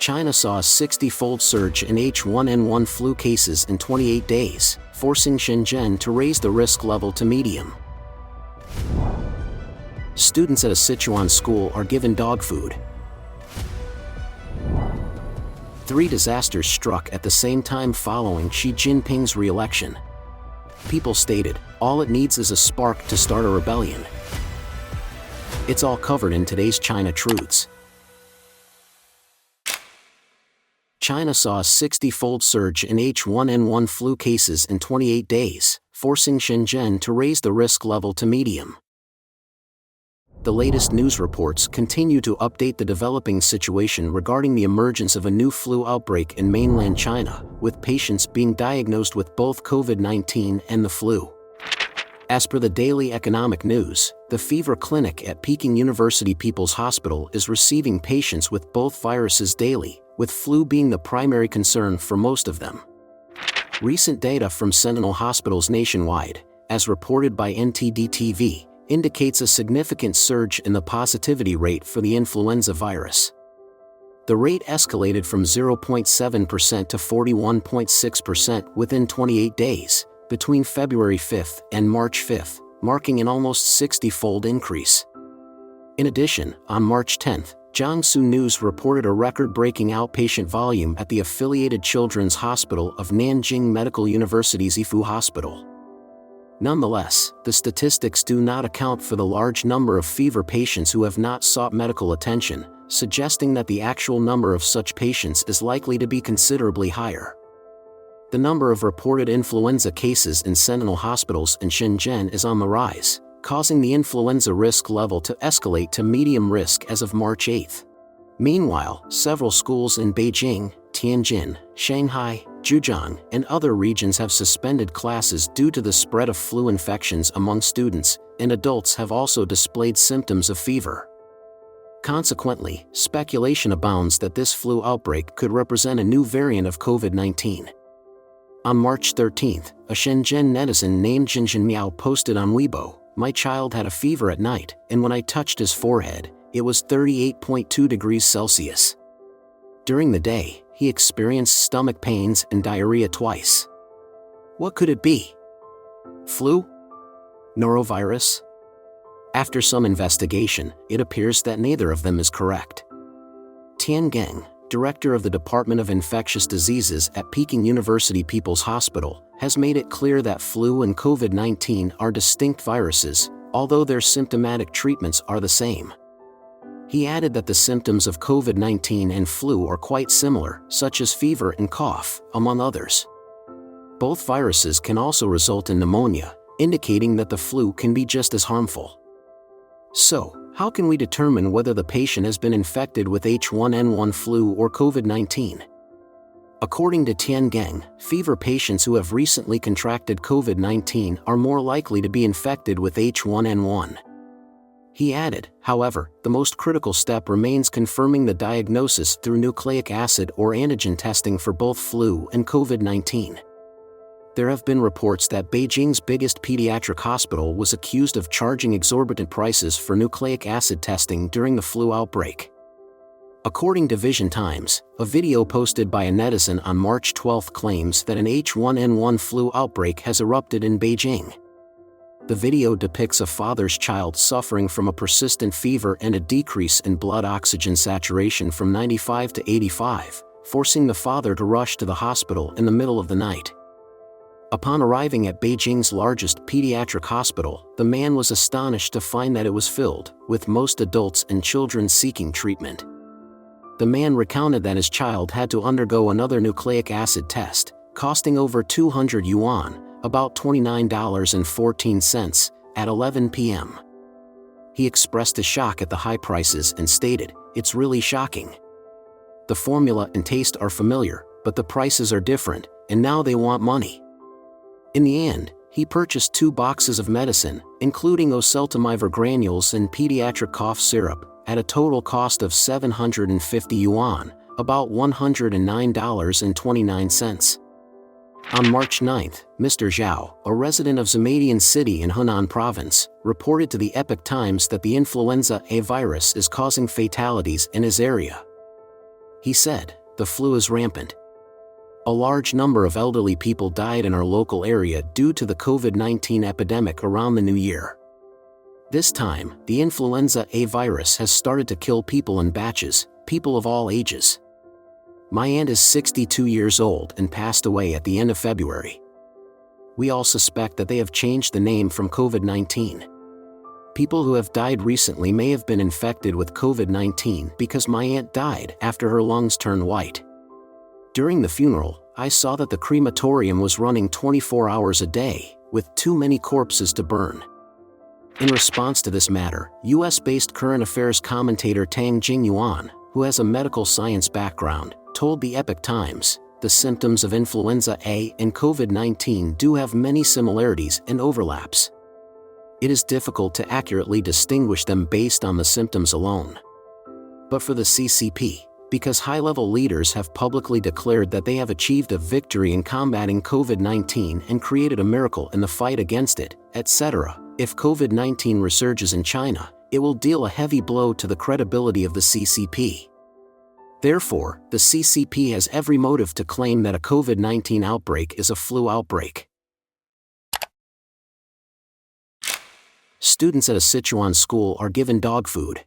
China saw a 60-fold surge in H1N1 flu cases in 28 days, forcing Shenzhen to raise the risk level to medium. Students at a Sichuan school are given dog food. 3 disasters struck at the same time following Xi Jinping's re-election. People stated, all it needs is a spark to start a rebellion. It's all covered in today's China Truths. China saw a 60-fold surge in H1N1 flu cases in 28 days, forcing Shenzhen to raise the risk level to medium. The latest news reports continue to update the developing situation regarding the emergence of a new flu outbreak in mainland China, with patients being diagnosed with both COVID-19 and the flu. As per the Daily Economic News, the fever clinic at Peking University People's Hospital is receiving patients with both viruses daily, with flu being the primary concern for most of them. Recent data from Sentinel hospitals nationwide, as reported by NTD-TV, indicates a significant surge in the positivity rate for the influenza virus. The rate escalated from 0.7% to 41.6% within 28 days, between February 5 and March 5, marking an almost 60-fold increase. In addition, on March 10, Jiangsu News reported a record-breaking outpatient volume at the affiliated Children's Hospital of Nanjing Medical University's Yifu Hospital. Nonetheless, the statistics do not account for the large number of fever patients who have not sought medical attention, suggesting that the actual number of such patients is likely to be considerably higher. The number of reported influenza cases in Sentinel hospitals in Shenzhen is on the rise, causing the influenza risk level to escalate to medium risk as of March 8. Meanwhile, several schools in Beijing, Tianjin, Shanghai, Zhejiang, and other regions have suspended classes due to the spread of flu infections among students, and adults have also displayed symptoms of fever. Consequently, speculation abounds that this flu outbreak could represent a new variant of COVID-19. On March 13, a Shenzhen netizen named Jinjin Miao posted on Weibo, "My child had a fever at night, and when I touched his forehead, it was 38.2 degrees Celsius. During the day, he experienced stomach pains and diarrhea twice. What could it be? Flu? Norovirus?" After some investigation, it appears that neither of them is correct. Tian Geng, director of the Department of Infectious Diseases at Peking University People's Hospital, has made it clear that flu and COVID-19 are distinct viruses, although their symptomatic treatments are the same. He added that the symptoms of COVID-19 and flu are quite similar, such as fever and cough, among others. Both viruses can also result in pneumonia, indicating that the flu can be just as harmful. So, how can we determine whether the patient has been infected with H1N1 flu or COVID-19? According to Tian Geng, fever patients who have recently contracted COVID-19 are more likely to be infected with H1N1. He added, however, the most critical step remains confirming the diagnosis through nucleic acid or antigen testing for both flu and COVID-19. There have been reports that Beijing's biggest pediatric hospital was accused of charging exorbitant prices for nucleic acid testing during the flu outbreak. According to Vision Times, a video posted by a netizen on March 12 claims that an H1N1 flu outbreak has erupted in Beijing. The video depicts a father's child suffering from a persistent fever and a decrease in blood oxygen saturation from 95 to 85, forcing the father to rush to the hospital in the middle of the night. Upon arriving at Beijing's largest pediatric hospital, the man was astonished to find that it was filled, with most adults and children seeking treatment. The man recounted that his child had to undergo another nucleic acid test, costing over 200 yuan, about $29.14, at 11 p.m. He expressed his shock at the high prices and stated, "It's really shocking. The formula and taste are familiar, but the prices are different, and now they want money." In the end, he purchased 2 boxes of medicine, including oseltamivir granules and pediatric cough syrup, at a total cost of 750 yuan, about $109.29. On March 9, Mr. Zhao, a resident of Zhumadian City in Henan Province, reported to the Epoch Times that the influenza A virus is causing fatalities in his area. He said, "The flu is rampant." A large number of elderly people died in our local area due to the COVID-19 epidemic around the new year. This time, the influenza A virus has started to kill people in batches, people of all ages. My aunt is 62 years old and passed away at the end of February. We all suspect that they have changed the name from COVID-19. People who have died recently may have been infected with COVID-19 because my aunt died after her lungs turned white. During the funeral, I saw that the crematorium was running 24 hours a day, with too many corpses to burn. In response to this matter, US-based current affairs commentator Tang Jingyuan, who has a medical science background, told the Epoch Times, "The symptoms of influenza A and COVID-19 do have many similarities and overlaps. It is difficult to accurately distinguish them based on the symptoms alone. But for the CCP, because high-level leaders have publicly declared that they have achieved a victory in combating COVID-19 and created a miracle in the fight against it, etc., if COVID-19 resurges in China, it will deal a heavy blow to the credibility of the CCP. Therefore, the CCP has every motive to claim that a COVID-19 outbreak is a flu outbreak." Students at a Sichuan school are given dog food.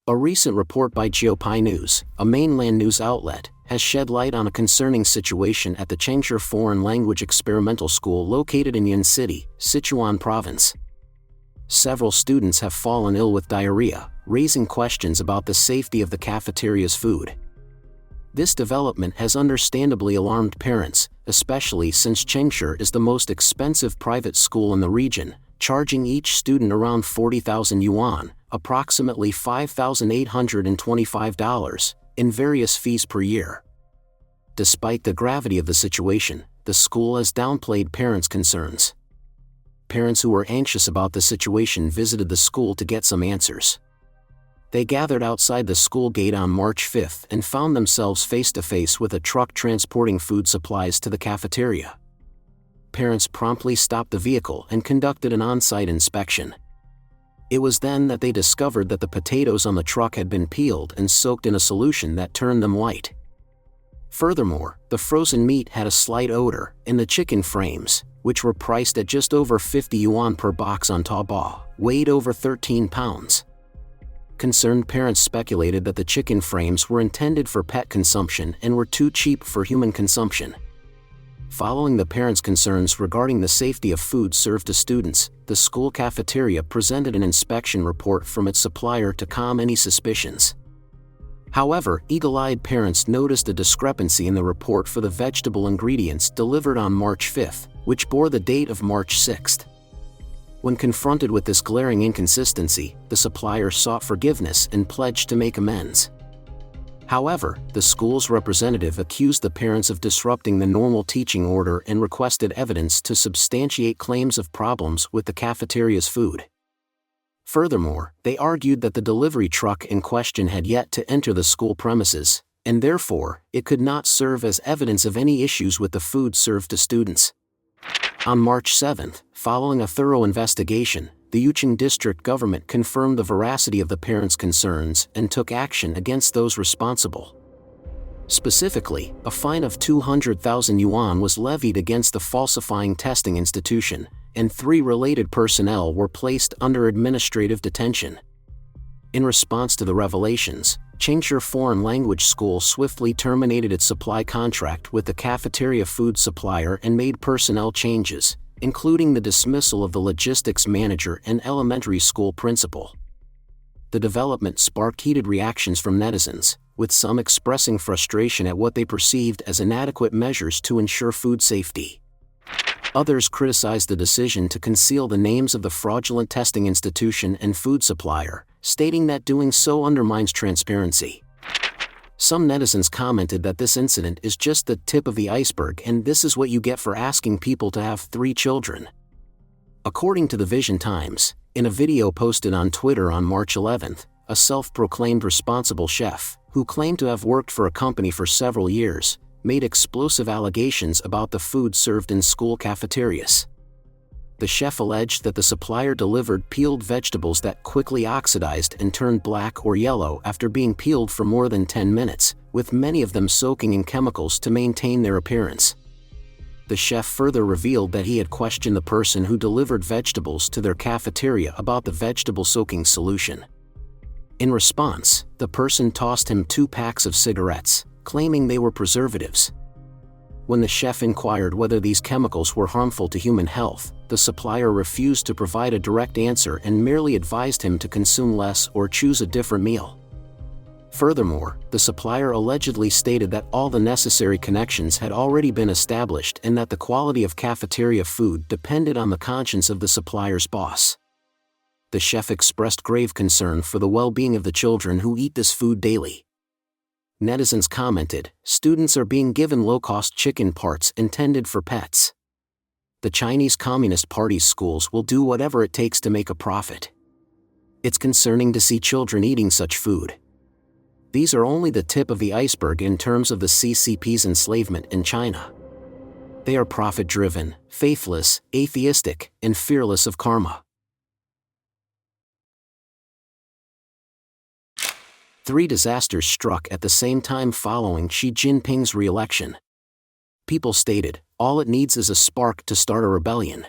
A recent report by Geopi News, a mainland news outlet, has shed light on a concerning situation at the Changsha Foreign Language Experimental School located in Yan City, Sichuan Province. Several students have fallen ill with diarrhea, raising questions about the safety of the cafeteria's food. This development has understandably alarmed parents, especially since Changsha is the most expensive private school in the region, charging each student around 40,000 yuan, approximately $5,825, in various fees per year. Despite the gravity of the situation, the school has downplayed parents' concerns. Parents who were anxious about the situation visited the school to get some answers. They gathered outside the school gate on March 5 and found themselves face-to-face with a truck transporting food supplies to the cafeteria. Parents promptly stopped the vehicle and conducted an on-site inspection. It was then that they discovered that the potatoes on the truck had been peeled and soaked in a solution that turned them white. Furthermore, the frozen meat had a slight odor, and the chicken frames, which were priced at just over 50 yuan per box on Taobao, weighed over 13 pounds. Concerned parents speculated that the chicken frames were intended for pet consumption and were too cheap for human consumption. Following the parents' concerns regarding the safety of food served to students, the school cafeteria presented an inspection report from its supplier to calm any suspicions. However, eagle-eyed parents noticed a discrepancy in the report for the vegetable ingredients delivered on March 5, which bore the date of March 6. When confronted with this glaring inconsistency, the supplier sought forgiveness and pledged to make amends. However, the school's representative accused the parents of disrupting the normal teaching order and requested evidence to substantiate claims of problems with the cafeteria's food. Furthermore, they argued that the delivery truck in question had yet to enter the school premises, and therefore, it could not serve as evidence of any issues with the food served to students. On March 7, following a thorough investigation, the Yucheng district government confirmed the veracity of the parents' concerns and took action against those responsible. Specifically, a fine of 200,000 yuan was levied against the falsifying testing institution, and 3 related personnel were placed under administrative detention. In response to the revelations, Changsha Foreign Language School swiftly terminated its supply contract with the cafeteria food supplier and made personnel changes, including the dismissal of the logistics manager and elementary school principal. The development sparked heated reactions from netizens, with some expressing frustration at what they perceived as inadequate measures to ensure food safety. Others criticized the decision to conceal the names of the fraudulent testing institution and food supplier, stating that doing so undermines transparency. Some netizens commented that this incident is just the tip of the iceberg and this is what you get for asking people to have 3 children. According to the Vision Times, in a video posted on Twitter on March 11, a self-proclaimed responsible chef, who claimed to have worked for a company for several years, made explosive allegations about the food served in school cafeterias. The chef alleged that the supplier delivered peeled vegetables that quickly oxidized and turned black or yellow after being peeled for more than 10 minutes, with many of them soaking in chemicals to maintain their appearance. The chef further revealed that he had questioned the person who delivered vegetables to their cafeteria about the vegetable soaking solution. In response, the person tossed him 2 packs of cigarettes, claiming they were preservatives. When the chef inquired whether these chemicals were harmful to human health, the supplier refused to provide a direct answer and merely advised him to consume less or choose a different meal. Furthermore, the supplier allegedly stated that all the necessary connections had already been established and that the quality of cafeteria food depended on the conscience of the supplier's boss. The chef expressed grave concern for the well-being of the children who eat this food daily. Netizens commented, "Students are being given low-cost chicken parts intended for pets. The Chinese Communist Party's schools will do whatever it takes to make a profit. It's concerning to see children eating such food. These are only the tip of the iceberg in terms of the CCP's enslavement in China. They are profit-driven, faithless, atheistic, and fearless of karma." 3 disasters struck at the same time following Xi Jinping's re-election. People stated, all it needs is a spark to start a rebellion.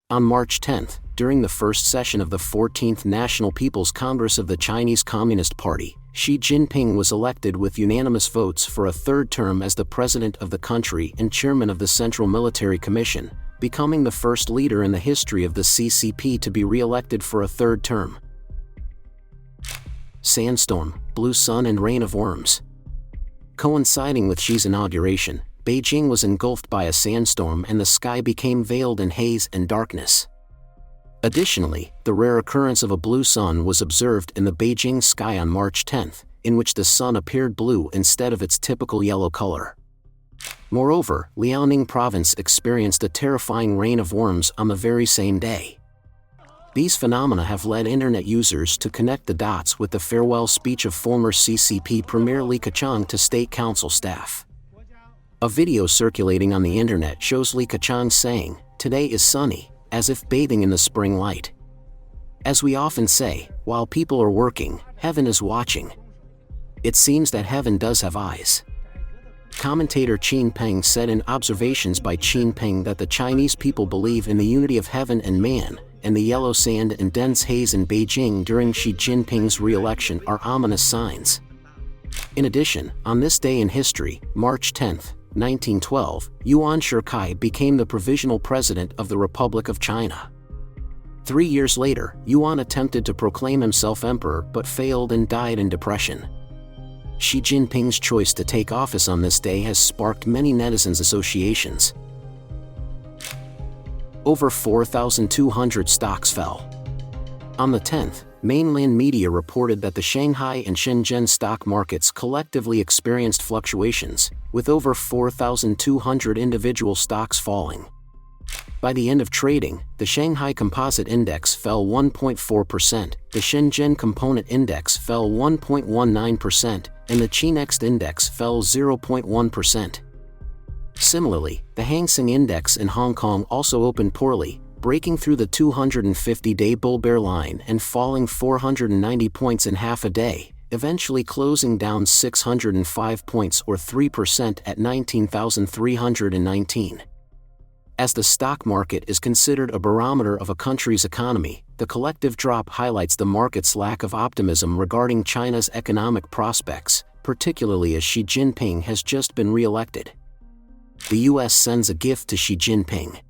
On March 10, during the first session of the 14th National People's Congress of the Chinese Communist Party, Xi Jinping was elected with unanimous votes for a 3rd term as the president of the country and chairman of the Central Military Commission, becoming the first leader in the history of the CCP to be re-elected for a 3rd term. Sandstorm, blue sun and rain of worms. Coinciding with Xi's inauguration, Beijing was engulfed by a sandstorm and the sky became veiled in haze and darkness. Additionally, the rare occurrence of a blue sun was observed in the Beijing sky on March 10, in which the sun appeared blue instead of its typical yellow color. Moreover, Liaoning province experienced a terrifying rain of worms on the very same day. These phenomena have led internet users to connect the dots with the farewell speech of former CCP Premier Li Keqiang to State Council staff. A video circulating on the internet shows Li Keqiang saying, "Today is sunny," as if bathing in the spring light. As we often say, while people are working, heaven is watching. It seems that heaven does have eyes. Commentator Qin Peng said in Observations by Qin Peng that the Chinese people believe in the unity of heaven and man, and the yellow sand and dense haze in Beijing during Xi Jinping's re-election are ominous signs. In addition, on this day in history, March 10, 1912, Yuan Shikai became the provisional president of the Republic of China. 3 years later, Yuan attempted to proclaim himself emperor but failed and died in depression. Xi Jinping's choice to take office on this day has sparked many netizens' associations. Over 4,200 stocks fell. On the 10th, mainland media reported that the Shanghai and Shenzhen stock markets collectively experienced fluctuations, with over 4,200 individual stocks falling. By the end of trading, the Shanghai Composite Index fell 1.4%, the Shenzhen Component Index fell 1.19%, and the Chinext Index fell 0.1%. Similarly, the Hang Seng Index in Hong Kong also opened poorly, breaking through the 250-day bull-bear line and falling 490 points in half a day, eventually closing down 605 points or 3% at 19,319. As the stock market is considered a barometer of a country's economy, the collective drop highlights the market's lack of optimism regarding China's economic prospects, particularly as Xi Jinping has just been re-elected. The U.S. sends a gift to Xi Jinping.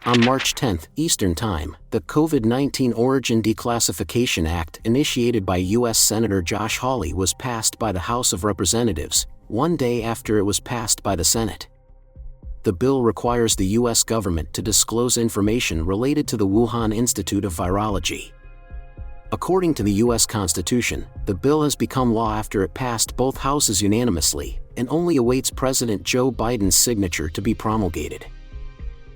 On March 10 Eastern Time, the COVID-19 Origin Declassification Act initiated by U.S. Senator Josh Hawley was passed by the House of Representatives, one day after it was passed by the Senate. The bill requires the U.S. government to disclose information related to the Wuhan Institute of Virology. According to the U.S. Constitution, the bill has become law after it passed both houses unanimously, and only awaits President Joe Biden's signature to be promulgated.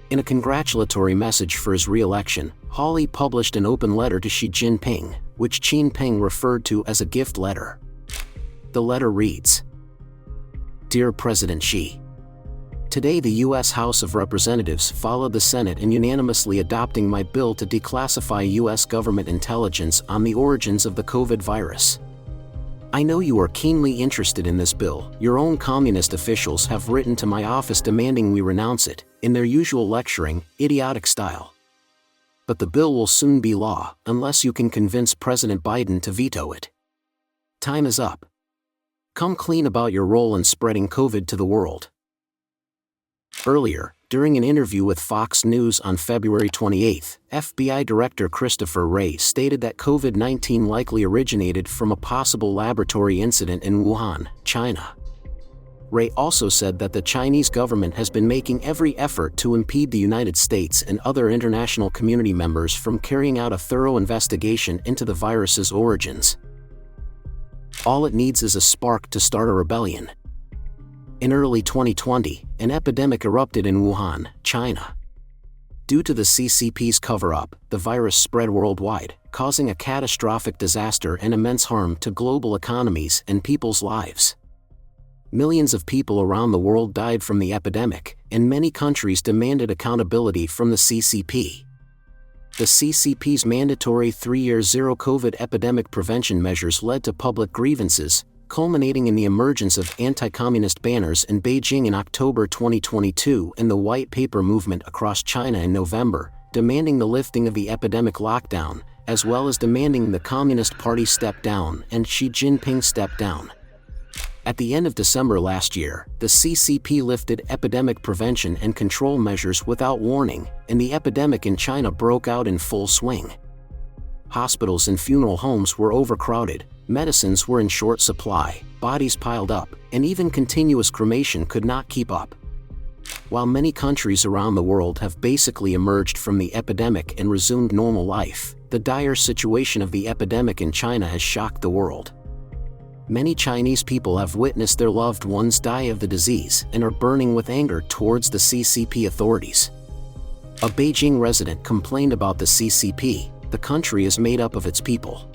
In a congratulatory message for his re-election, Hawley published an open letter to Xi Jinping, which Qin Peng referred to as a gift letter. The letter reads, "Dear President Xi, today the U.S. House of Representatives followed the Senate in unanimously adopting my bill to declassify U.S. government intelligence on the origins of the COVID virus. I know you are keenly interested in this bill. Your own communist officials have written to my office demanding we renounce it, in their usual lecturing, idiotic style. But the bill will soon be law, unless you can convince President Biden to veto it. Time is up. Come clean about your role in spreading COVID to the world. Earlier, during an interview with Fox News on February 28, FBI Director Christopher Wray stated that COVID-19 likely originated from a possible laboratory incident in Wuhan, China. Wray also said that the Chinese government has been making every effort to impede the United States and other international community members from carrying out a thorough investigation into the virus's origins. All it needs is a spark to start a rebellion. In early 2020, an epidemic erupted in Wuhan, China. Due to the CCP's cover-up, the virus spread worldwide, causing a catastrophic disaster and immense harm to global economies and people's lives. Millions of people around the world died from the epidemic, and many countries demanded accountability from the CCP. The CCP's mandatory 3-year zero-COVID epidemic prevention measures led to public grievances, culminating in the emergence of anti-communist banners in Beijing in October 2022 and the White Paper movement across China in November, demanding the lifting of the epidemic lockdown, as well as demanding the Communist Party step down and Xi Jinping step down. At the end of December last year, the CCP lifted epidemic prevention and control measures without warning, and the epidemic in China broke out in full swing. Hospitals and funeral homes were overcrowded, medicines were in short supply, bodies piled up, and even continuous cremation could not keep up. While many countries around the world have basically emerged from the epidemic and resumed normal life, the dire situation of the epidemic in China has shocked the world. Many Chinese people have witnessed their loved ones die of the disease and are burning with anger towards the CCP authorities. A Beijing resident complained about the CCP. The country is made up of its people.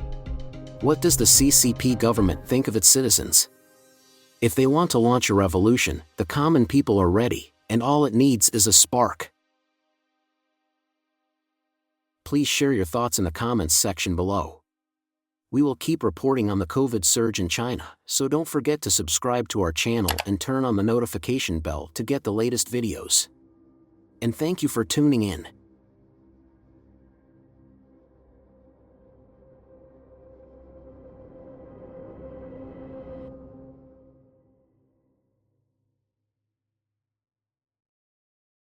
What does the CCP government think of its citizens? If they want to launch a revolution, the common people are ready, and all it needs is a spark. Please share your thoughts in the comments section below. We will keep reporting on the COVID surge in China, so don't forget to subscribe to our channel and turn on the notification bell to get the latest videos. And thank you for tuning in.